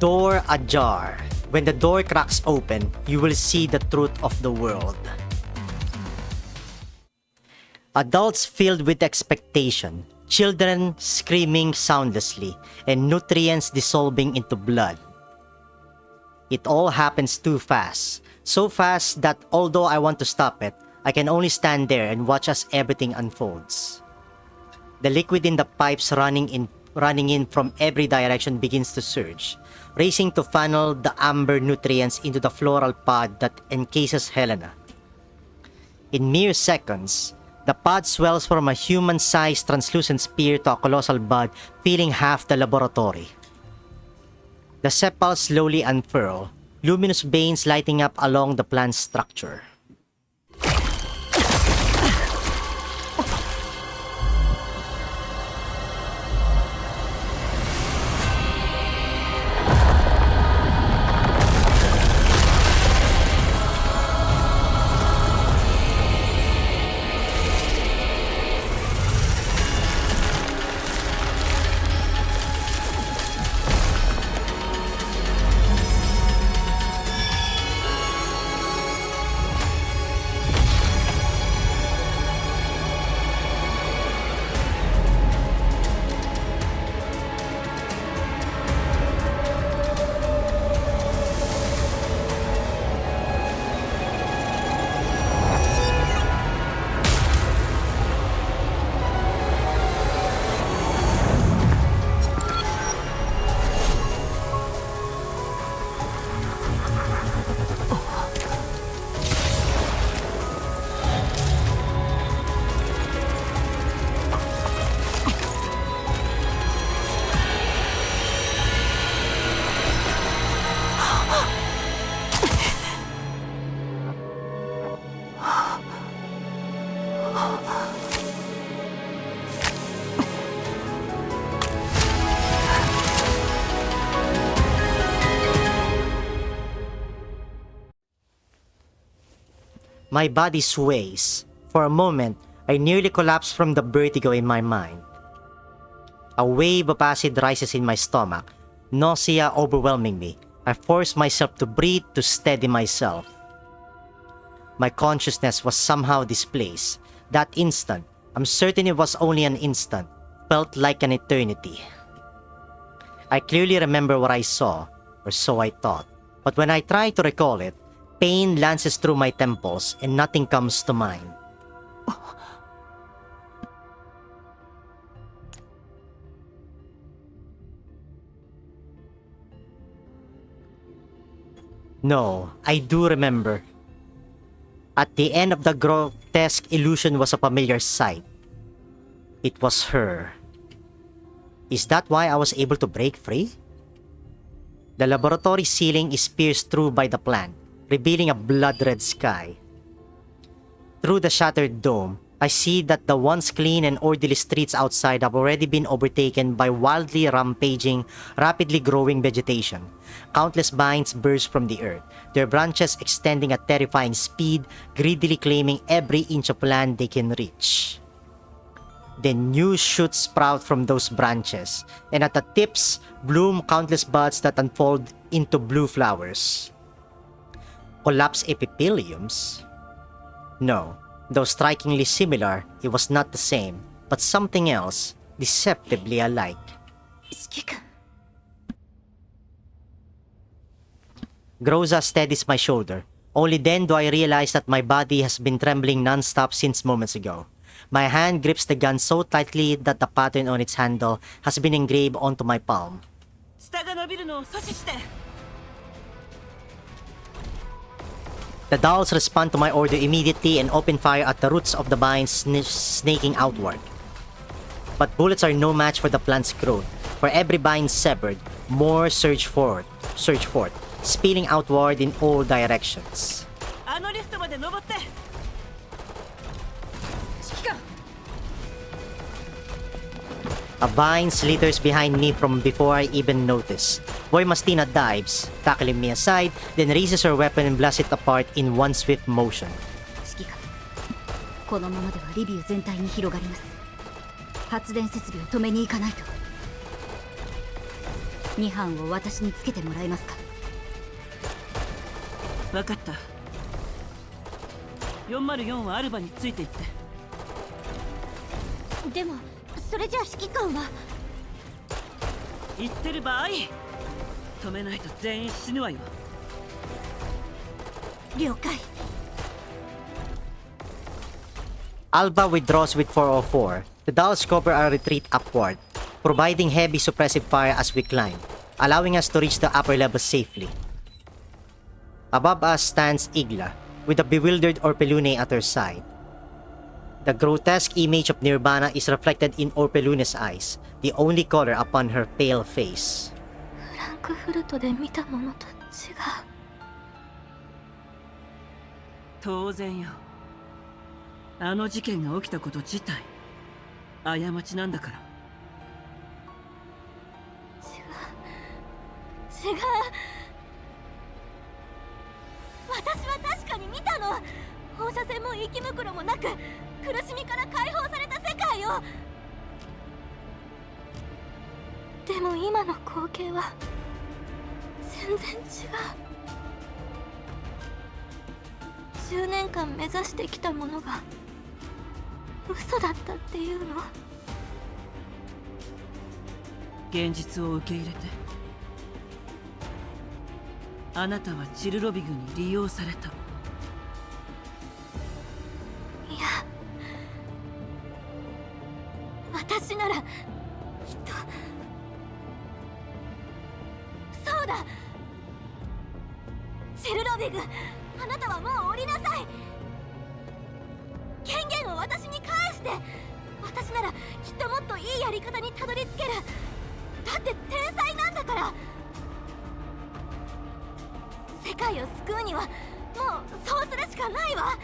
door ajar. When the door cracks open, you will see the truth of the world. Adults filled with expectation, children screaming soundlessly, and nutrients dissolving into blood. It all happens too fast. So fast that although I want to stop it, I can only stand there and watch as everything unfolds. The liquid in the pipes running in from every direction begins to surge, racing to funnel the amber nutrients into the floral pod that encases Helena. In mere seconds, the pod swells from a human-sized translucent spear to a colossal bud filling half the laboratory. The sepals slowly unfurl, luminous veins lighting up along the plant's structure. My body sways. For a moment, I nearly collapsed from the vertigo in my mind. A wave of acid rises in my stomach, nausea overwhelming me. I force myself to breathe to steady myself. My consciousness was somehow displaced. That instant, I'm certain it was only an instant, felt like an eternity. I clearly remember what I saw, or so I thought, but when I try to recall it, pain lances through my temples and nothing comes to mind. No, I do remember. At the end of the grotesque illusion was a familiar sight. It was her. Is that why I was able to break free? The laboratory ceiling is pierced through by the plant, revealing a blood-red sky. Through the shattered dome, I see that the once clean and orderly streets outside have already been overtaken by wildly rampaging, rapidly growing vegetation. Countless vines burst from the earth, their branches extending at terrifying speed, greedily claiming every inch of land they can reach. Then new shoots sprout from those branches, and at the tips bloom countless buds that unfold into blue flowers. Collapsed epitheliums? No, though strikingly similar, it was not the same, but something else, deceptively alike. Groza steadies my shoulder. Only then do I realize that my body has been trembling non-stop since moments ago. My hand grips the gun so tightly that the pattern on its handle has been engraved onto my palm. The dolls respond to my order immediately and open fire at the roots of the vines snaking outward. But bullets are no match for the plant's growth. For every vine severed, more surge forth, spilling outward in all directions. A vine slithers behind me from before I even notice. Boy Mastina dives, tackling me aside, then raises her weapon and blasts it apart in one swift motion. 2班を私につけてもらえますか。分かった。404はアルバについていって。でもそれじゃあ指揮官は。言ってる場合、止めないと全員死ぬわよ。了解。Alba withdraws with 404. The dolls cover our retreat upward, providing heavy suppressive fire as we climb, allowing us to reach the upper level safely. Above us stands Igla, with a bewildered Orpelune at her side. The grotesque image of Nirvana is reflected in Orpelune's eyes, the only color upon her pale face. フランクフルトで見たものと違う。当然よ。あの事件が起きたこと自体過ちなんだから。違う。私は確かに見たの。放射線も息袋もなく、苦しみから解放された世界よ。でも今の光景は全然違う。10年間目指してきたものが嘘だったっていうの。現実を受け入れて。あなたはチルロビグに利用された。いや、私ならきっと。そうだ、チルロビグ、あなたはもう降りなさい。権限を私に返して。私ならきっともっといいやり方にたどり着ける。だって天才なんだから。世界を救うにはもうそうするしかないわ。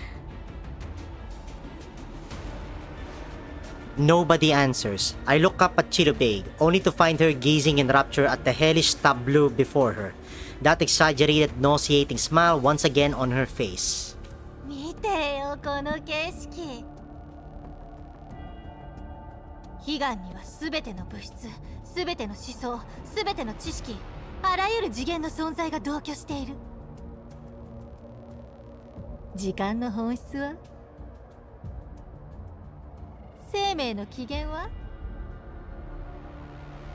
Nobody answers. I look up at Chirubeg, only to find her gazing in rapture at the hellish tableau before her. That exaggerated, nauseating smile once again on her face. 見てよ、この景色。悲願には全ての物質、全ての思想、全ての知識、あらゆる次元の存在が同居している。時間の本質は？生命の起源は？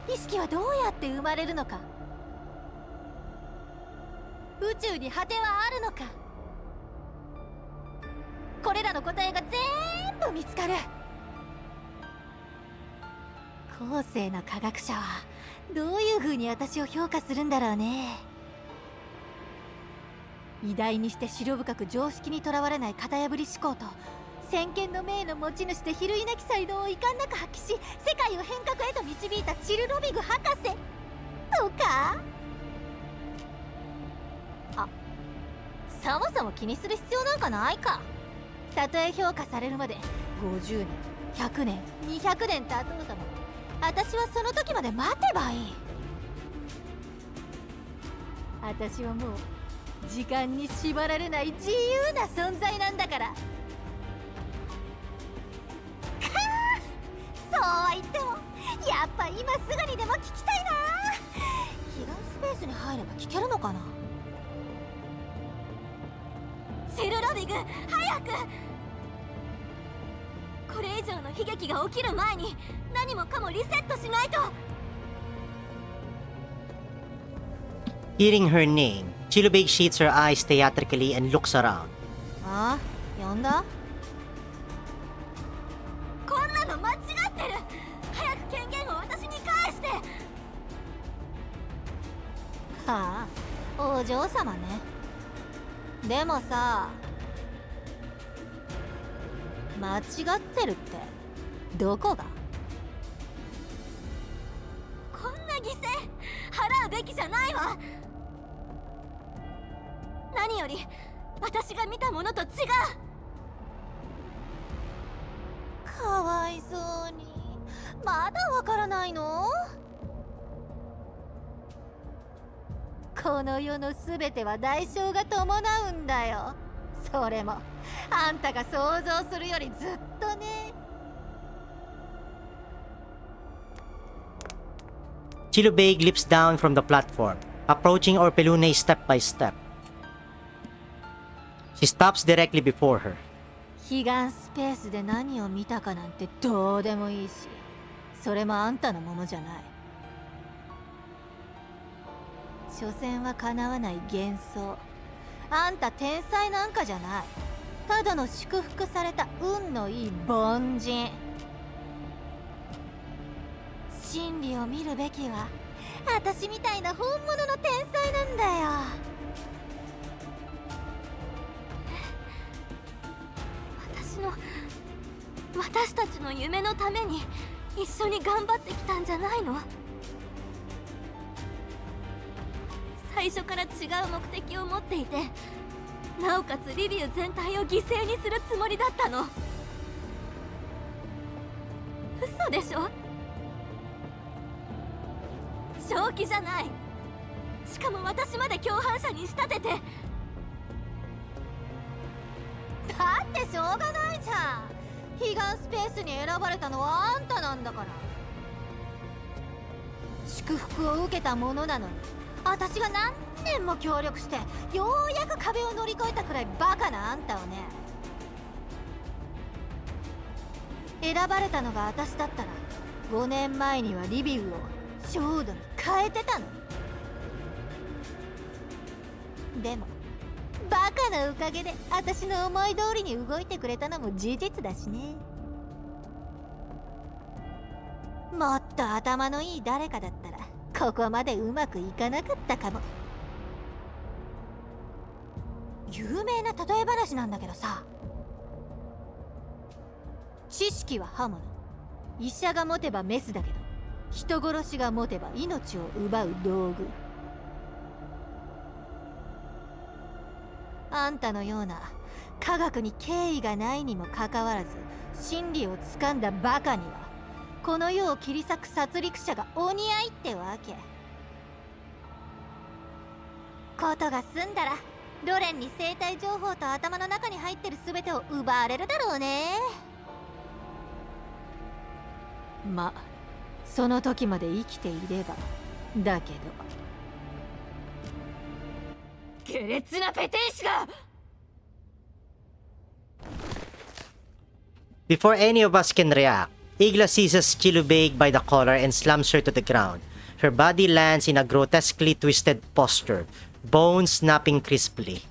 意識はどうやって生まれるのか？宇宙に果てはあるのか？これらの答えが全部見つかる。後世の科学者はどういう風に私を評価するんだろうね。偉大にして白深く常識にとらわれない型破り思考と、先見の明の持ち主で比類なき才能を遺憾なく発揮し、世界を変革へと導いたチルロビグ博士とか。あ、そもそも気にする必要なんかないか。たとえ評価されるまで50年100年200年経とうとも、私はその時まで待てばいい。私はもう時間に縛られない自由な存在なんだから。そうは言ってもやっぱ今すぐにでも聞きたいな。彼岸スペースに入れば聞けるのかな。チルロビグ、早く。これ以上の悲劇が起きる前に何もかもリセットしないと。Hearing her name, Chilubeg shades her eyes theatrically and looks around. ああ、呼んだ？こんなの間違ってる。早く権限を私に返して。はあ、お嬢様ね。でもさ、間違ってるってどこが？こんな犠牲払うべきじゃないわ。何より私が見たものと違う。かわいそうに。まだわからないの？この世のすべては代償が伴うんだよ。それもあんたが想像するよりずっとね。Chilubeg leaps down from the platform, approaching Orpelune step by step. She stops directly before her. 彼岸スペースで何を見たかなんてどうでもいいし、それもあんたのものじゃない。所詮は叶わない幻想。あんた天才なんかじゃない。ただの祝福された運のいい凡人。真理を見るべきは私みたいな本物の天才なんだよ。私たちの夢のために一緒に頑張ってきたんじゃないの？最初から違う目的を持っていて、なおかつリビウ全体を犠牲にするつもりだったの。嘘でしょ？正気じゃない。しかも私まで共犯者に仕立てて。だってしょうがないじゃん。彼岸スペースに選ばれたのはあんたなんだから。祝福を受けたものなのに、私が何年も協力してようやく壁を乗り越えたくらいバカなあんたをね。選ばれたのが私だったら5年前にはリビウを焦土に変えてたのに。でもバカなおかげで私の思い通りに動いてくれたのも事実だしね。もっと頭のいい誰かだったらここまでうまくいかなかったかも。有名な例え話なんだけどさ、知識は刃物、医者が持てばメスだけど人殺しが持てば命を奪う道具。あんたのような科学に敬意がないにもかかわらず真理をつかんだバカにはこの世を切り裂く殺戮者がお似合いってわけ。ことが済んだらロレンに生体情報と頭の中に入ってる全てを奪われるだろうね。ま、その時まで生きていればだけど。下劣なペテン師が。 Before any of us can react, Igla seizes Chilubeg by the collar and slams her to the ground. Her body lands in a grotesquely twisted posture, bones snapping crisply.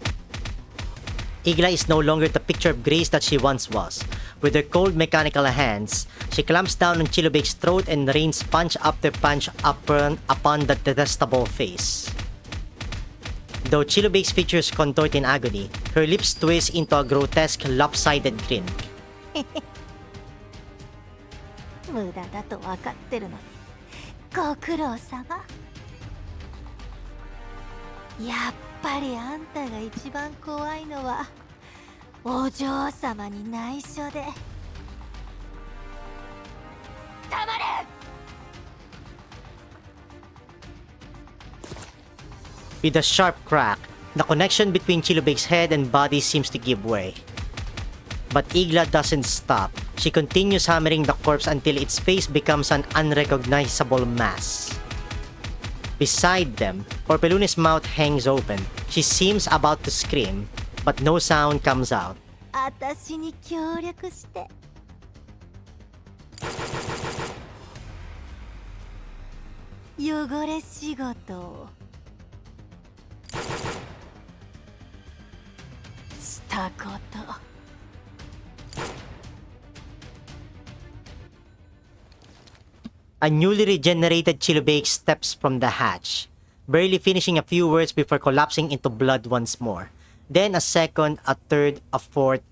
Igla is no longer the picture of grace that she once was. With her cold mechanical hands, she clamps down on Chilubeg's throat and rains punch after punch upon the detestable face. Though Chilubeg's features contort in agony, her lips twist into a grotesque, lopsided grin. 無駄だと分かってるのにご苦労様。やっぱりあんたが一番怖いのはお嬢様に内緒で。黙れ！ With a sharp crack, the connection between Chilubeg's head and body seems to give way. But Igla doesn't stop. She continues hammering the corpse until its face becomes an unrecognizable mass. Beside them, Orpelune's mouth hangs open. She seems about to scream, but no sound comes out. 私に協力して。汚れ仕事をしたこと。A newly regenerated Chilubeg steps from the hatch, barely finishing a few words before collapsing into blood once more. Then a second, a third, a fourth.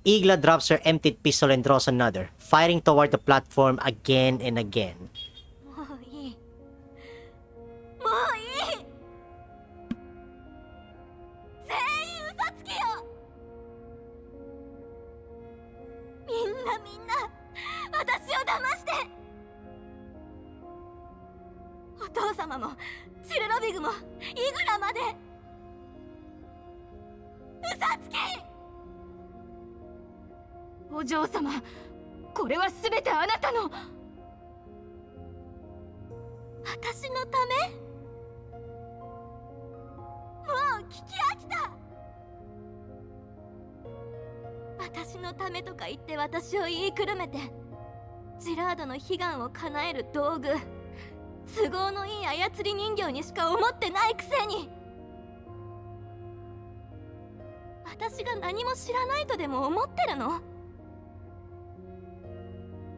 Igla drops her emptied pistol and draws another, firing toward the platform again and again. もういい。もういい。全員嘘つきよ。みんな私を騙して。お父様もシルロビグもイグラまで嘘つき。お嬢様、これは全てあなたの。私のため？もう聞き飽きた。私のためとか言って私を言いくるめて、ジラードの悲願を叶える道具、都合のいい操り人形にしか思ってないくせに、私が何も知らないとでも思ってるの？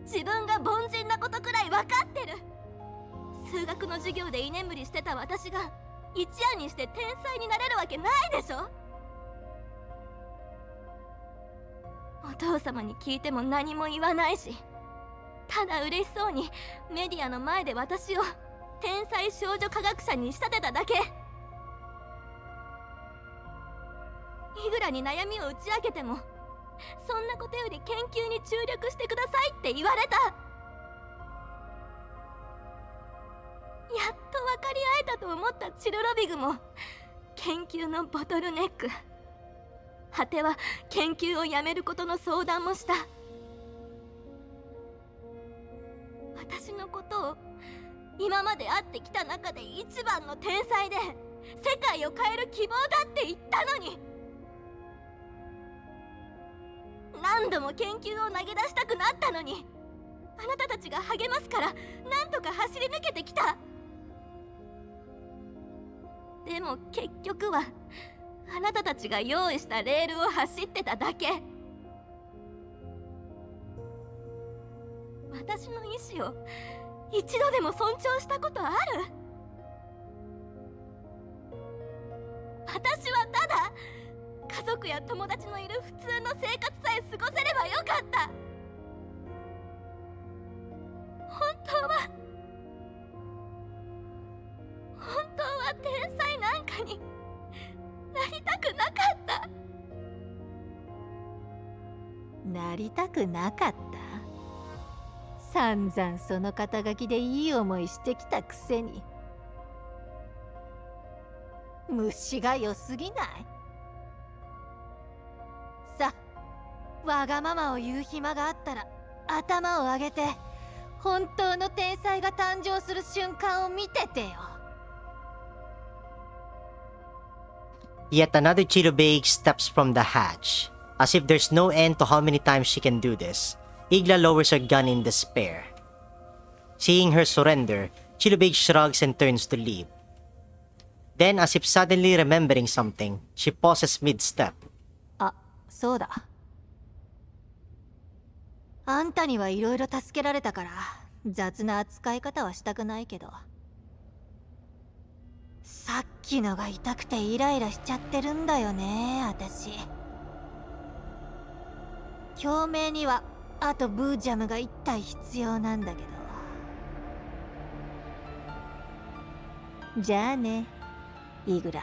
自分が凡人なことくらい分かってる。数学の授業で居眠りしてた私が一夜にして天才になれるわけないでしょ。お父様に聞いても何も言わないし、ただ嬉しそうにメディアの前で私を天才少女科学者に仕立てただけ。イグラに悩みを打ち明けても、そんなことより研究に注力してくださいって言われた。やっと分かり合えたと思ったチルロビグも研究のボトルネック、果ては研究をやめることの相談もした。私のことを今まで会ってきた中で一番の天才で世界を変える希望だって言ったのに、何度も研究を投げ出したくなったのに、あなたたちが励ますからなんとか走り抜けてきた。でも結局はあなたたちが用意したレールを走ってただけ。私の意志を一度でも尊重したことある？私はただ家族や友達のいる普通の生活さえ過ごせればよかった。本当は天才なんかになりたくなかった。なりたくなかった？散々その肩書きでいい思いしてきたくせに。虫が良すぎない？さ、わがままを言う暇があったら頭を上げて本当の天才が誕生する瞬間を見ててよ。Yet another Chilubeg steps from the hatch. As if there's no end to how many times she can do this, Igla lowers her gun in despair. Seeing her surrender, Chilubeg shrugs and turns to leave. Then, as if suddenly remembering something, she pauses mid-step. あ、そうだ。あんたにはいろいろ助けられたから雑な扱い方はしたくないけど、さっきのが痛くてイライラしちゃってるんだよね、私。共鳴にはあとブージャムが1体必要なんだけど。じゃあね、イグラ。